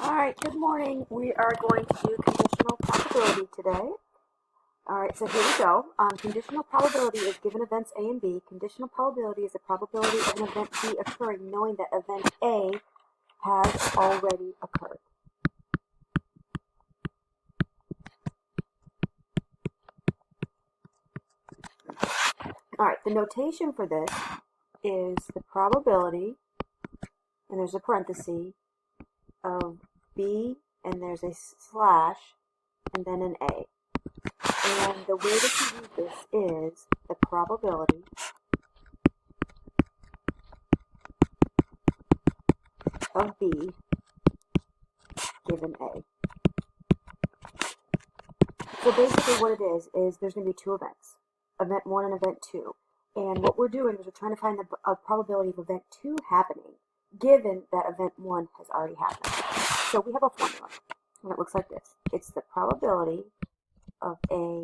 All right, good morning. We are going to do conditional probability today. All right, so here we go. Conditional probability is given events A and B. Conditional probability is the probability of an event B occurring knowing that event A has already occurred. All right, the notation for this is the probability, and there's a parenthesis, of B, and there's a slash, and then an A. And the way that you use this is the probability of B given A. So basically what it is there's going to be two events, event 1 and event 2. And what we're doing is we're trying to find the probability of event 2 happening, given that event 1 has already happened. So we have a formula, and it looks like this. It's the probability of A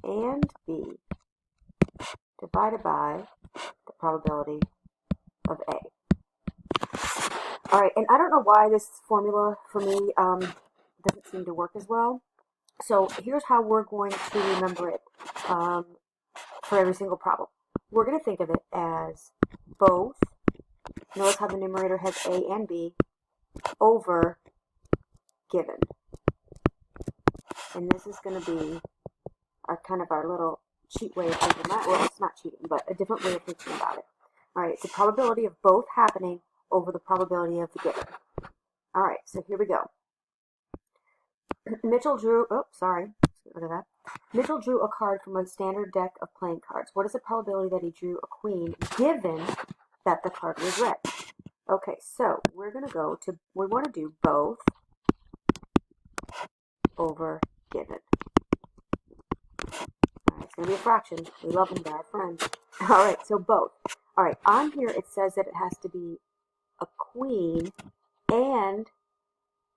and B divided by the probability of A. All right, and I don't know why this formula for me doesn't seem to work as well. So here's how we're going to remember it for every single problem. We're going to think of it as both, notice how the numerator has A and B, over given. And this is going to be our kind of our little cheat way of thinking about it. Well, it's not cheating, but a different way of thinking about it. All right, it's the probability of both happening over the probability of the given. All right, so here we go. Mitchell drew, get rid of that. Mitchell drew a card from a standard deck of playing cards. What is the probability that he drew a queen given that the card was red? Okay, so we're going to go to, we want to do both over given. All right, it's going to be a fraction. We love them, they're our friends. All right, so both. All right, on here it says that it has to be a queen and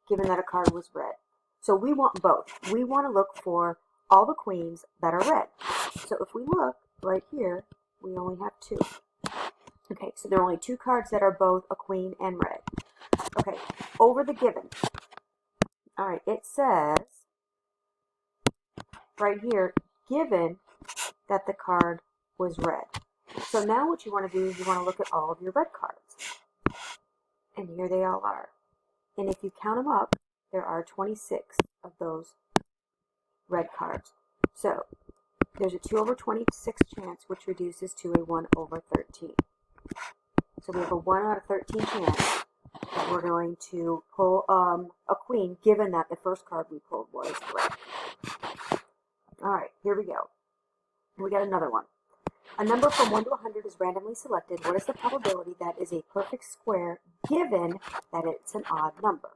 given that a card was red. So we want both. We want to look for all the queens that are red. So if we look right here, we only have 2. Okay, so there are only 2 cards that are both a queen and red. Okay, over the given. All right, it says right here, given that the card was red. So now what you want to do is you want to look at all of your red cards. And here they all are. And if you count them up, there are 26 of those red cards. So there's a 2 over 26 chance, which reduces to a 1 over 13. So we have a 1 out of 13 chance that we're going to pull a queen, given that the first card we pulled was red. All right, here we go. We got another one. A number from 1 to 100 is randomly selected. What is the probability that is a perfect square given that it's an odd number?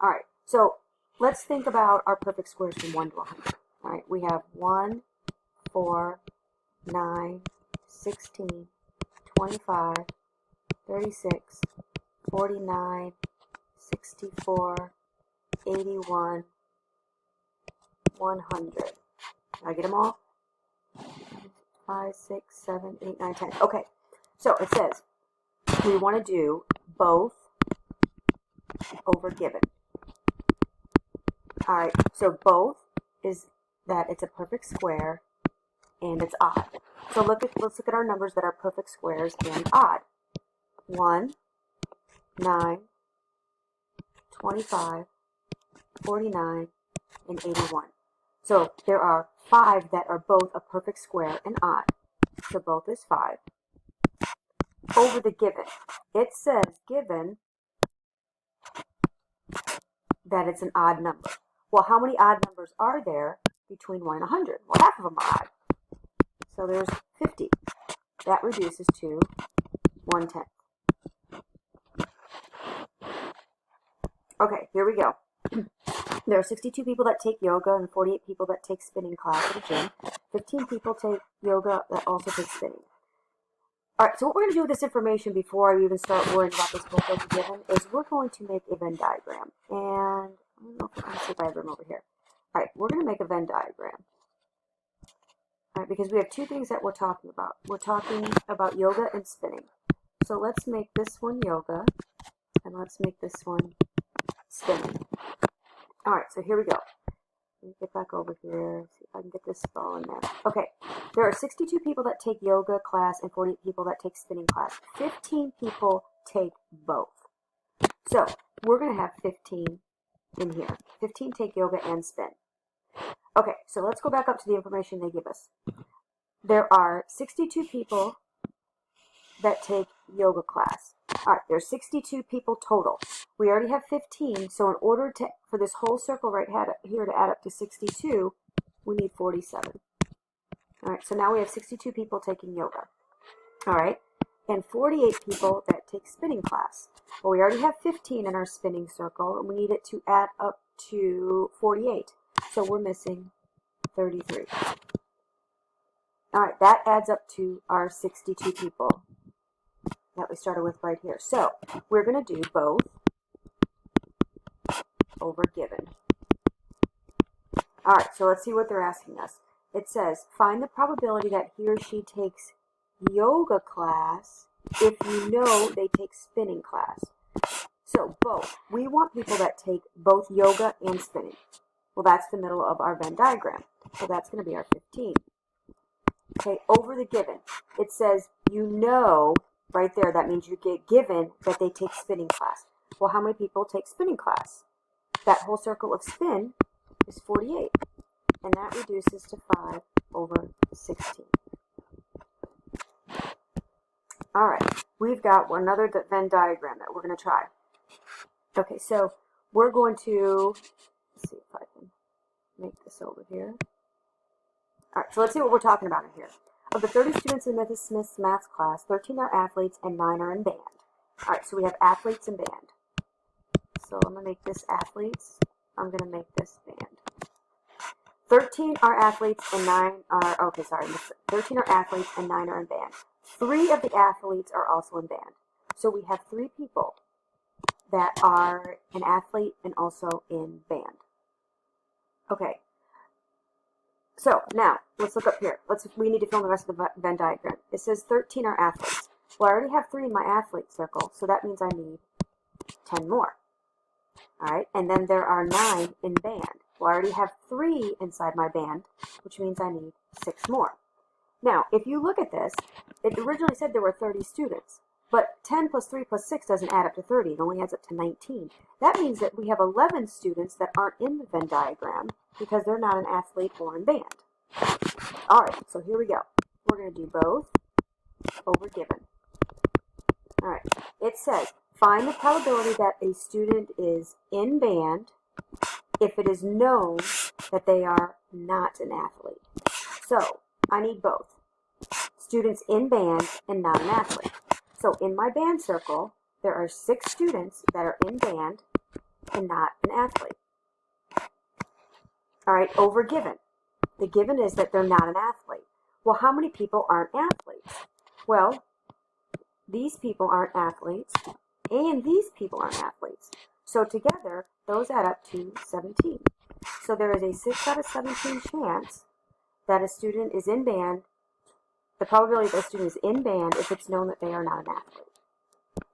All right, so let's think about our perfect squares from 1 to 100. All right, we have 1, 4, 9, 16, 25, 36, 49, 64, 81, 100. Did I get them all? 5, 6, 7, 8, 9, 10. Okay, so it says we want to do both over given. All right, so both is that it's a perfect square and it's odd. So let's look at our numbers that are perfect squares and odd. 1, 9, 25, 49, and 81. So there are 5 that are both a perfect square and odd. So both is 5. Over the given. It says given that it's an odd number. Well, how many odd numbers are there between 1 and 100? Well, half of them are odd. So there's 50. That reduces to 1/10. Okay, here we go. There are 62 people that take yoga and 48 people that take spinning class at a gym. 15 people take yoga that also take spinning. All right, so what we're going to do with this information before I even start worrying about this book over given is we're going to make a Venn diagram. And I don't know if I can see if I have room over here. All right, we're going to make a Venn diagram. All right, because we have 2 things that we're talking about. We're talking about yoga and spinning. So let's make this one yoga, and let's make this one spinning. so here we go. Let me get back over here, see if I can get this all in there. Okay, there are 62 people that take yoga class and 48 people that take spinning class. 15 people take both. So we're going to have 15 in here. 15 take yoga and spin. Okay, so let's go back up to the information they give us. There are 62 people that take yoga class. All right, there's 62 people total. We already have 15, so in order for this whole circle right here to add up to 62, we need 47. All right, so now we have 62 people taking yoga. All right, and 48 people that take spinning class. Well, we already have 15 in our spinning circle, and we need it to add up to 48. So we're missing 33. All right, that adds up to our 62 people that we started with right here. So we're going to do both over given. All right, so let's see what they're asking us. It says, find the probability that he or she takes yoga class if you know they take spinning class. So both. We want people that take both yoga and spinning. Well, that's the middle of our Venn diagram. So that's going to be our 15. Okay, over the given. It says, you know, right there, that means you get given that they take spinning class. Well, how many people take spinning class? That whole circle of spin is 48. And that reduces to 5 over 16. All right, we've got another Venn diagram that we're going to try. Okay, so we're going to, let's see if I can make this over here. All right, so let's see what we're talking about in here. Of the 30 students in Mrs. Smith's math class, 13 are athletes and 9 are in band. All right, so we have athletes and band. So I'm going to make this athletes. I'm going to make this band. 13 are athletes and 9 are, okay, sorry, 13 are athletes and 9 are in band. 3 of the athletes are also in band. So we have 3 people that are an athlete and also in band. Okay. So now, let's look up here. We need to fill in the rest of the Venn diagram. It says 13 are athletes. Well, I already have 3 in my athlete circle, so that means I need 10 more. All right, and then there are 9 in band. Well, I already have 3 inside my band, which means I need 6 more. Now, if you look at this, it originally said there were 30 students, but 10 plus 3 plus 6 doesn't add up to 30. It only adds up to 19. That means that we have 11 students that aren't in the Venn diagram because they're not an athlete or in band. All right, so here we go. We're going to do both over given. All right, it says, find the probability that a student is in band if it is known that they are not an athlete. So I need both. Students in band and not an athlete. So in my band circle, there are 6 students that are in band and not an athlete. All right, over given. The given is that they're not an athlete. Well, how many people aren't athletes? Well, these people aren't athletes, and these people aren't athletes. So together, those add up to 17. So there is a 6 out of 17 chance that a student is in band. The probability that a student is in band if it's known that they are not an athlete.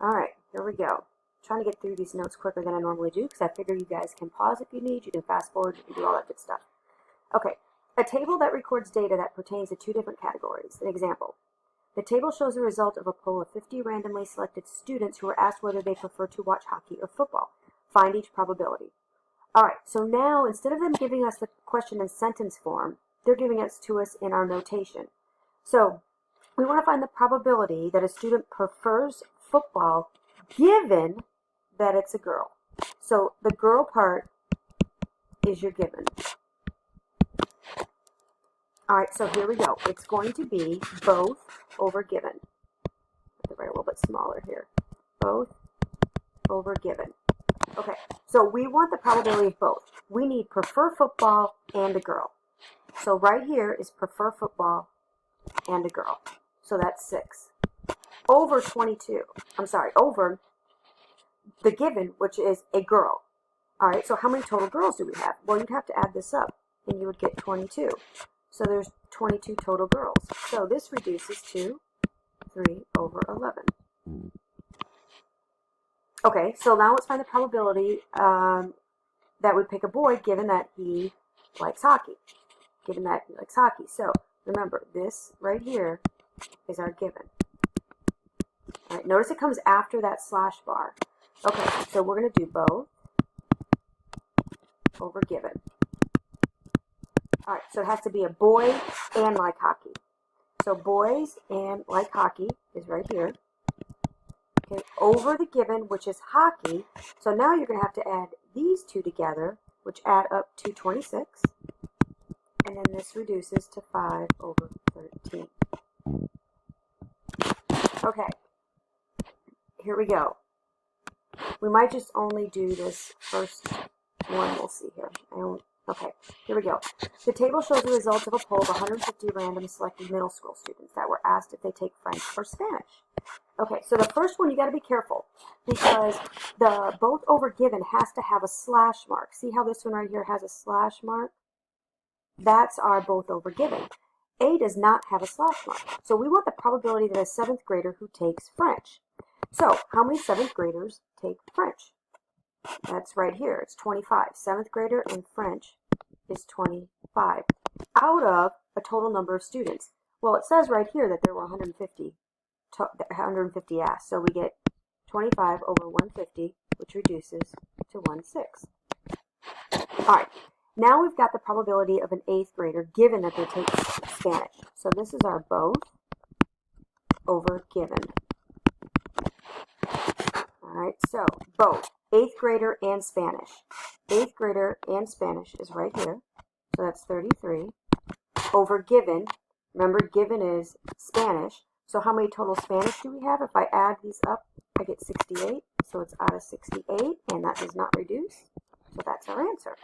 All right, here we go. I'm trying to get through these notes quicker than I normally do because I figure you guys can pause if you need. You can fast forward. You can do all that good stuff. Okay, a table that records data that pertains to 2 different categories. An example. The table shows the result of a poll of 50 randomly selected students who were asked whether they prefer to watch hockey or football. Find each probability. All right, so now instead of them giving us the question in sentence form, they're giving it to us in our notation. So we want to find the probability that a student prefers football given that it's a girl. So the girl part is your given. All right, so here we go. It's going to be both over given. I have to write a little bit smaller here. Both over given. Okay, so we want the probability of both. We need prefer football and a girl. So right here is prefer football and a girl. So that's 6. Over 22. I'm sorry, over the given, which is a girl. All right, so how many total girls do we have? Well, you'd have to add this up, and you would get 22. So there's 22 total girls. So this reduces to 3 over 11. Okay, so now let's find the probability that would pick a boy given that he likes hockey. Given that he likes hockey. So remember, this right here is our given. All right, notice it comes after that slash bar. Okay, so we're going to do both over given. All right, so it has to be a boy and like hockey. So boys and like hockey is right here. Okay, over the given, which is hockey. So now you're going to have to add these two together, which add up to 26. And then this reduces to 5 over 13. Okay, here we go. We might just only do this first one. We'll see here. Okay, here we go. The table shows the results of a poll of 150 random selected middle school students that were asked if they take French or Spanish. Okay, so the first one you got to be careful because the both over given has to have a slash mark. See how this one right here has a slash mark? That's our both over given. A does not have a slash mark. So we want the probability that a 7th grader who takes French. So how many 7th graders take French? That's right here. It's 25. 7th grader in French is 25 out of a total number of students. Well, it says right here that there were 150 asked. So we get 25 over 150, which reduces to 1/6. All right. Now we've got the probability of an 8th grader given that they take Spanish. So this is our both over given. All right, so both 8th grader and Spanish. 8th grader and Spanish is right here. So that's 33 over given. Remember, given is Spanish. So how many total Spanish do we have? If I add these up, I get 68. So it's out of 68, and that does not reduce. So that's our answer.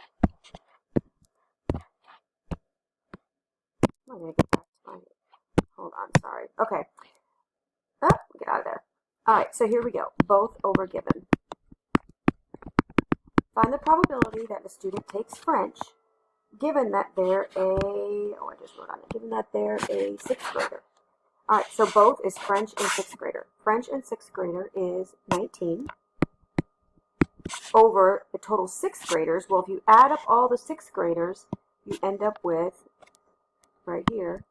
I'm going to get back to mine. Hold on, sorry. Okay. Oh, get out of there. All right, so here we go. Both over given. Find the probability that the student takes French given that they're given that they're a 6th grader. All right, so both is French and 6th grader. French and 6th grader is 19 over the total 6th graders. Well, if you add up all the 6th graders, you end up with, right here,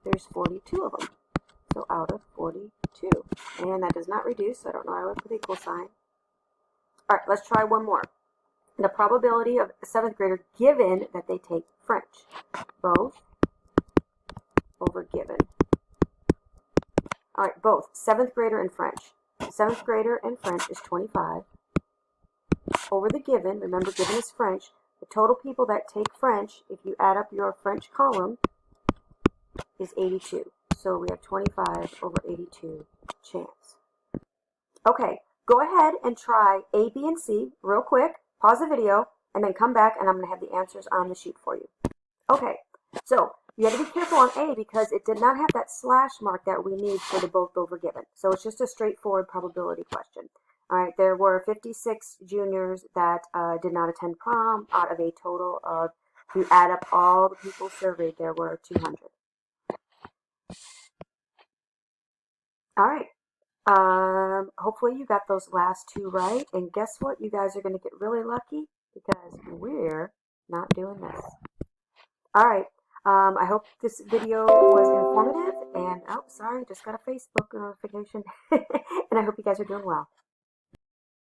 there's 42 of them. So out of 42. And that does not reduce, so I don't know why I would put the equal sign. All right, let's try one more. The probability of a 7th grader given that they take French. Both over given. All right, both 7th grader and French. 7th grader and French is 25 over the given. Remember, given is French. The total people that take French, if you add up your French column, is 82. So we have 25 over 82 chance. Okay, go ahead and try A, B, and C real quick. Pause the video, and then come back, and I'm going to have the answers on the sheet for you. Okay, so you have to be careful on A because it did not have that slash mark that we need for the both over given. So it's just a straightforward probability question. All right, there were 56 juniors that did not attend prom out of a total of, if you add up all the people surveyed, there were 200. All right. Hopefully you got those last two right. And guess what? You guys are going to get really lucky because we're not doing this. All right. I hope this video was informative. And, oh, sorry, just got a Facebook notification. And I hope you guys are doing well.